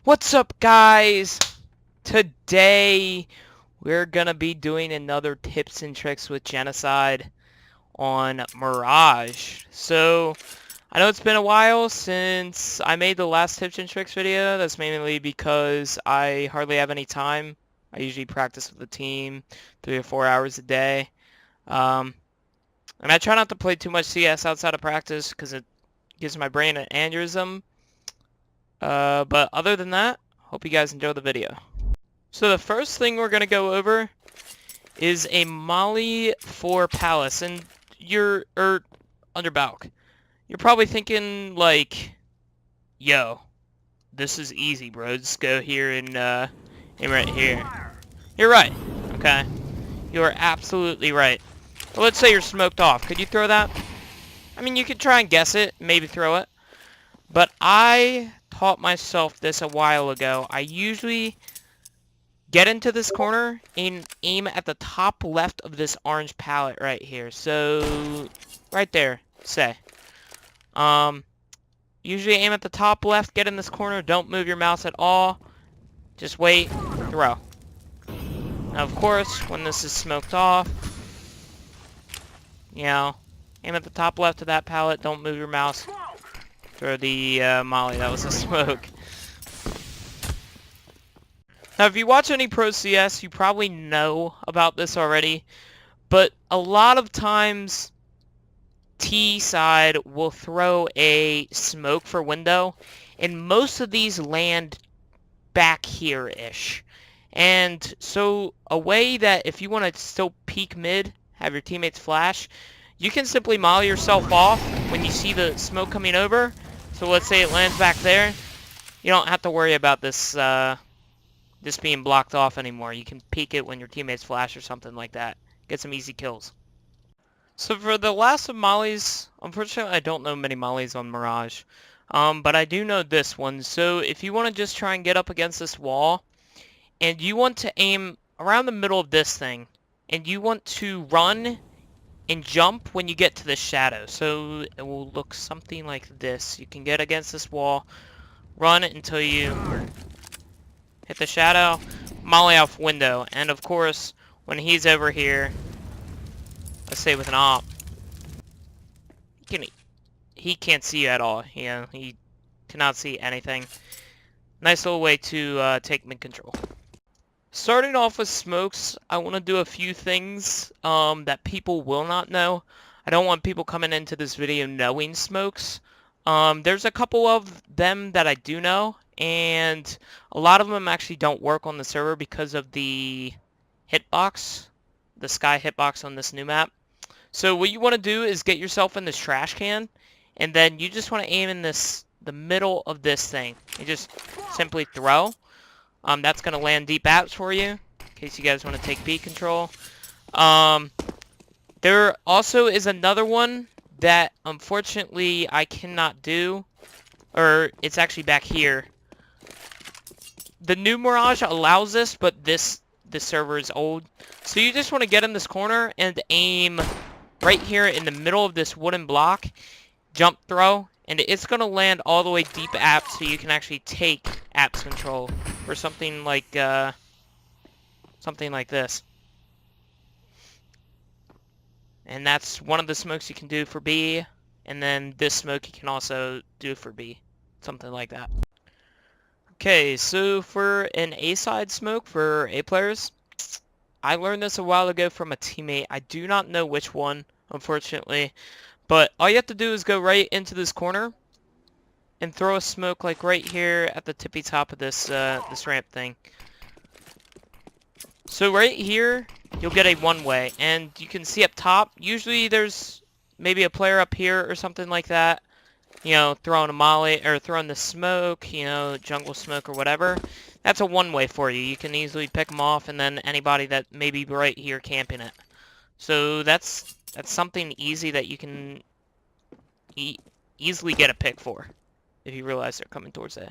What's up, guys? Today we're gonna be doing another tips and tricks with Genocide on Mirage. So I know it's been a while since I made the last tips and tricks video. That's mainly because I hardly have any time. I usually practice with the team 3 or 4 hours a day. And I try not to play too much CS outside of practice because it gives my brain an aneurysm. But other than that, hope you guys enjoy the video. So the first thing we're going to go over is a Molly for Palace. And under Balk. You're probably thinking, like, yo, this is easy, bro. Just go here and aim right here. You're right, okay? You are absolutely right. But let's say you're smoked off. Could you throw that? I mean, you could try and guess it, maybe throw it. But I taught myself this a while ago. I usually get into this corner and aim at the top left of this orange pallet right here. So, right there, say. Usually aim at the top left, get in this corner, don't move your mouse at all. Just wait, throw. Now, of course, when this is smoked off, you know, aim at the top left of that pallet, don't move your mouse. Throw the molly, that was a smoke. Now, if you watch any Pro CS, you probably know about this already, but a lot of times T side will throw a smoke for window, and most of these land back here-ish. And so a way that if you want to still peek mid, have your teammates flash, you can simply molly yourself off when you see the smoke coming over. So let's say it lands back there. You don't have to worry about this this being blocked off anymore. You can peek it when your teammates flash or something like that. Get some easy kills. So for the last of mollies, unfortunately I don't know many mollies on Mirage. But I do know this one. So if you want to just try and get up against this wall, and you want to aim around the middle of this thing, and you want to run and jump when you get to the shadow. So it will look something like this. You can get against this wall, run until you hit the shadow, molly off window, and of course, when he's over here, let's say with an op, he can't see you at all. You know, he cannot see anything. Nice little way to take mid control. Starting off with smokes, I want to do a few things that people will not know. I don't want people coming into this video knowing smokes. There's a couple of them that I do know, and a lot of them actually don't work on the server because of the hitbox, the sky hitbox on this new map. So what you want to do is get yourself in this trash can, and then you just want to aim in the middle of this thing. You just simply throw. That's going to land deep apps for you, in case you guys want to take B control. There also is another one that, unfortunately, I cannot do. Or, it's actually back here. The new Mirage allows this, but this server is old. So you just want to get in this corner and aim right here in the middle of this wooden block. Jump throw. And it's going to land all the way deep apps so you can actually take apps control. Or something like this. And that's one of the smokes you can do for B. And then this smoke you can also do for B. Something like that. Okay, so for an A-side smoke for A players, I learned this a while ago from a teammate. I do not know which one, unfortunately. But all you have to do is go right into this corner and throw a smoke like right here at the tippy top of this this ramp thing. So right here, you'll get a one-way, and you can see up top, usually there's maybe a player up here or something like that, you know, throwing a molly, or throwing the smoke, you know, jungle smoke or whatever. That's a one-way for you. You can easily pick them off, and then anybody that may be right here camping it. So that's something easy that you can easily get a pick for, if you realize they're coming towards it.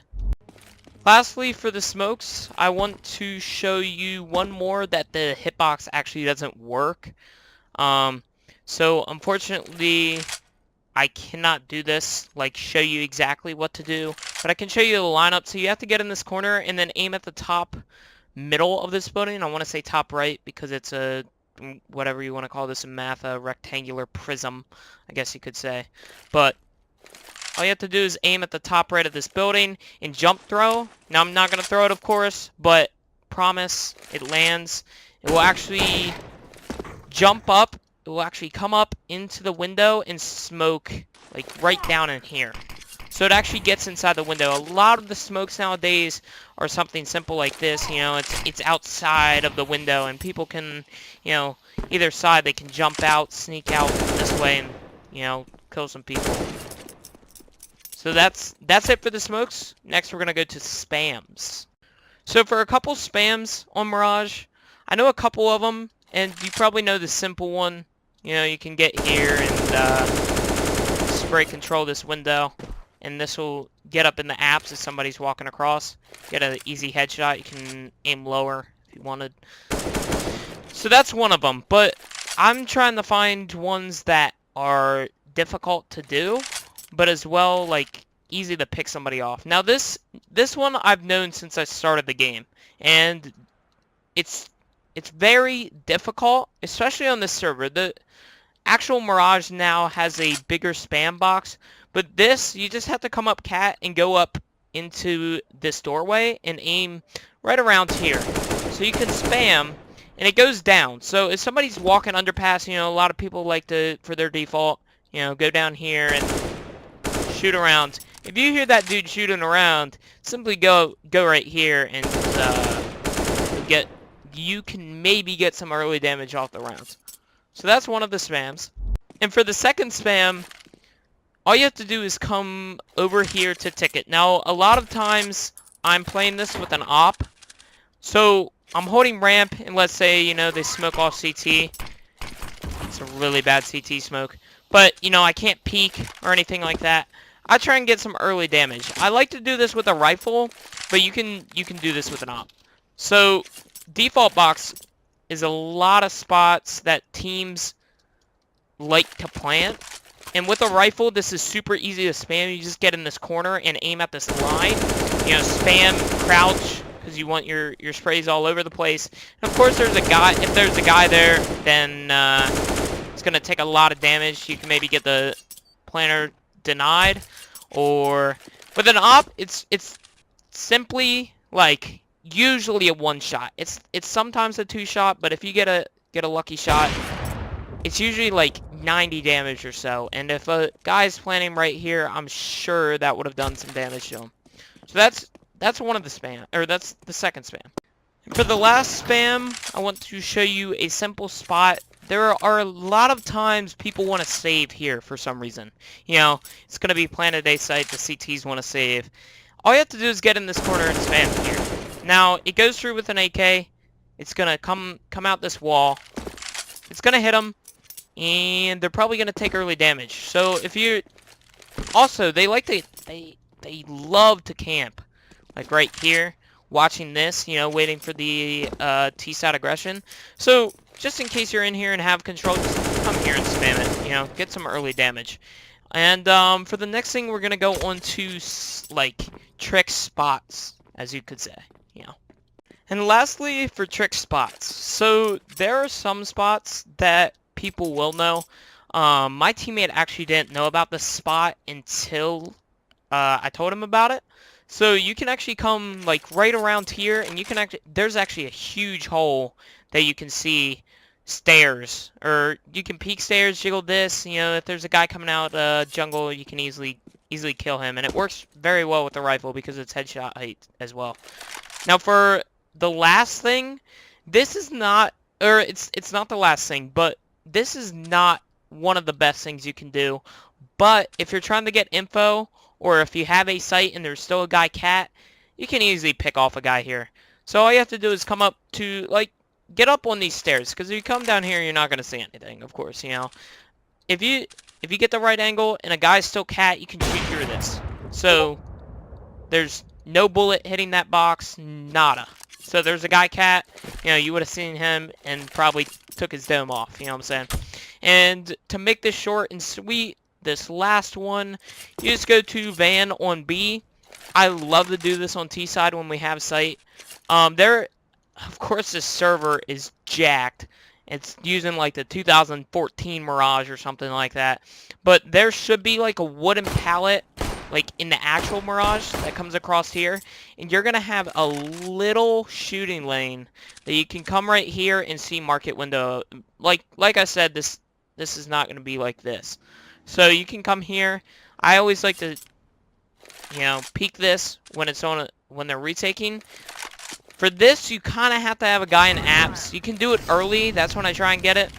Lastly, for the smokes, I want to show you one more that the hitbox actually doesn't work. So unfortunately, I cannot do this, like show you exactly what to do, but I can show you the lineup. So you have to get in this corner and then aim at the top middle of this building. I want to say top right because it's a, whatever you want to call this in math, a rectangular prism, I guess you could say. But all you have to do is aim at the top right of this building and jump throw. Now I'm not going to throw it, of course, but promise it lands. It will actually jump up. It will actually come up into the window and smoke like right down in here. So it actually gets inside the window. A lot of the smokes nowadays are something simple like this. You know, it's outside of the window, and people can, you know, either side they can jump out, sneak out this way, and, you know, kill some people. So that's it for the smokes. Next, we're gonna go to spams. So for a couple spams on Mirage, I know a couple of them, and you probably know the simple one. You know, you can get here and spray control this window, and this will get up in the apps if somebody's walking across. Get an easy headshot. You can aim lower if you wanted. So that's one of them, but I'm trying to find ones that are difficult to do, but as well, like, easy to pick somebody off. Now, this one I've known since I started the game, and it's very difficult, especially on this server. The actual Mirage now has a bigger spam box, but this, you just have to come up cat and go up into this doorway and aim right around here. So you can spam, and it goes down. So if somebody's walking underpass, you know, a lot of people like to, for their default, you know, go down here and shoot around. If you hear that dude shooting around, simply go right here and you can maybe get some early damage off the rounds. So that's one of the spams. And for the second spam, all you have to do is come over here to ticket. Now, a lot of times I'm playing this with an op. So I'm holding ramp, and let's say, you know, they smoke off CT. It's a really bad CT smoke. But, you know, I can't peek or anything like that. I try and get some early damage. I like to do this with a rifle, but you can do this with an op. So default box is a lot of spots that teams like to plant. And with a rifle, this is super easy to spam. You just get in this corner and aim at this line. You know, spam, crouch, because you want your sprays all over the place. And of course, there's a guy. If there's a guy there, then it's going to take a lot of damage. You can maybe get the planter denied. Or with an op, it's simply like usually a one shot. It's sometimes a two shot, but if you get a lucky shot, it's usually like 90 damage or so. And if a guy's planting right here, I'm sure that would have done some damage to him. So that's one of the spam, or that's the second spam. And for the last spam, I want to show you a simple spot. There are a lot of times people want to save here for some reason. You know, it's going to be Planet A site, the CTs want to save. All you have to do is get in this corner and spam here. Now, it goes through with an AK. It's going to come out this wall. It's going to hit them, and they're probably going to take early damage. So if you... Also, they like to... They love to camp. Like right here, watching this, you know, waiting for the T-side aggression. So just in case you're in here and have control, just come here and spam it, you know, get some early damage. And for the next thing, we're going to go on to, like, trick spots, as you could say, you know. And lastly, for trick spots. So there are some spots that people will know. My teammate actually didn't know about this spot until I told him about it. So you can actually come like right around here, and you can actually, there's actually a huge hole that you can see stairs, or you can peek stairs, jiggle this, you know, if there's a guy coming out jungle, you can easily kill him, and it works very well with the rifle because it's headshot height as well. Now for the last thing, this is not, or it's not the last thing, but this is not one of the best things you can do. But if you're trying to get info, or if you have a site and there's still a guy cat, you can easily pick off a guy here. So all you have to do is come up to, like, get up on these stairs, because if you come down here, you're not going to see anything, of course, you know. If you get the right angle and a guy's still cat, you can shoot through this. So there's no bullet hitting that box, nada. So there's a guy cat, you know, you would have seen him and probably took his dome off, you know what I'm saying? And to make this short and sweet, this last one, you just go to van on B. I love to do this on T side when we have sight. Of course, this server is jacked. It's using like the 2014 Mirage or something like that. But there should be like a wooden pallet like in the actual Mirage that comes across here. And you're going to have a little shooting lane that you can come right here and see market window. Like I said, this is not going to be like this. So you can come here. I always like to, you know, peek this when it's on when they're retaking. For this, you kind of have to have a guy in apps. You can do it early. That's when I try and get it.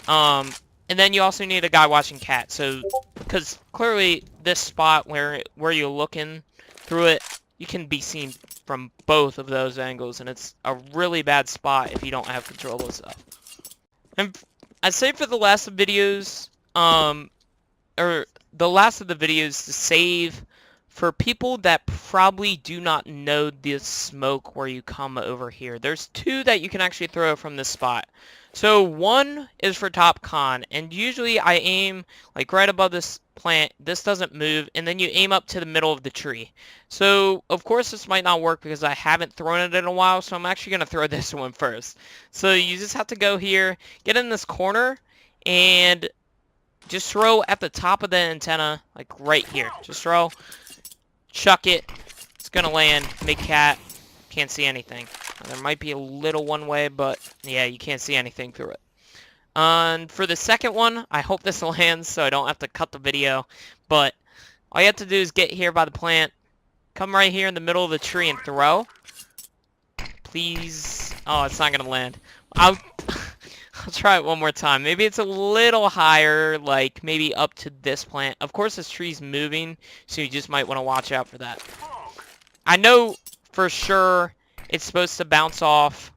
And then you also need a guy watching cat. So, because clearly this spot where you're looking through it, you can be seen from both of those angles, and it's a really bad spot if you don't have control of stuff. And I'd say for the last of videos, or the last of the videos to save for people that probably do not know this smoke where you come over here. There's two that you can actually throw from this spot. So one is for top con, and usually I aim like right above this plant. This doesn't move, and then you aim up to the middle of the tree. So of course this might not work because I haven't thrown it in a while, so I'm actually going to throw this one first. So you just have to go here, get in this corner, and just throw at the top of the antenna, like right here. Just throw. Chuck it. It's gonna land. Make cat. Can't see anything. There might be a little one way, but yeah, you can't see anything through it. And for the second one, I hope this lands so I don't have to cut the video. But all you have to do is get here by the plant, come right here in the middle of the tree and throw. Please. Oh, it's not gonna land. I'll try it one more time. Maybe it's a little higher, like maybe up to this plant. Of course, this tree's moving, so you just might want to watch out for that. I know for sure it's supposed to bounce off.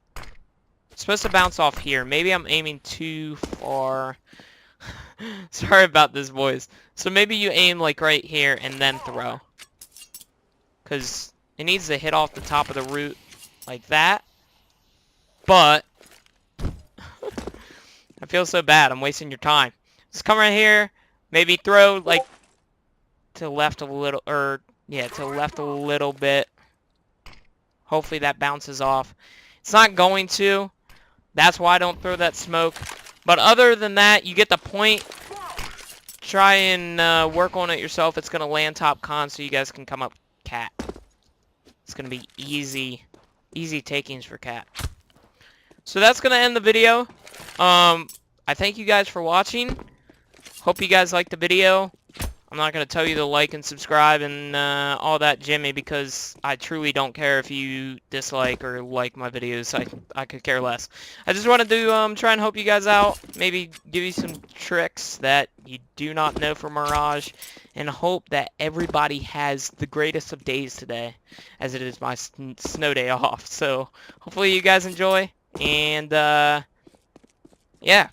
It's supposed to bounce off here. Maybe I'm aiming too far. Sorry about this, boys. So maybe you aim like right here and then throw. Because it needs to hit off the top of the root like that. But I feel so bad. I'm wasting your time. Just come right here. Maybe throw like to the left a little, or yeah, to the left a little bit. Hopefully that bounces off. It's not going to. That's why I don't throw that smoke. But other than that, you get the point. Try and work on it yourself. It's going to land top con so you guys can come up cat. It's going to be easy takings for cat. So that's going to end the video. I thank you guys for watching. Hope you guys liked the video. I'm not going to tell you to like and subscribe and all that Jimmy, because I truly don't care if you dislike or like my videos. I could care less. I just wanted to try and help you guys out. Maybe give you some tricks that you do not know from Mirage. And hope that everybody has the greatest of days today, as it is my snow day off. So hopefully you guys enjoy. And yeah.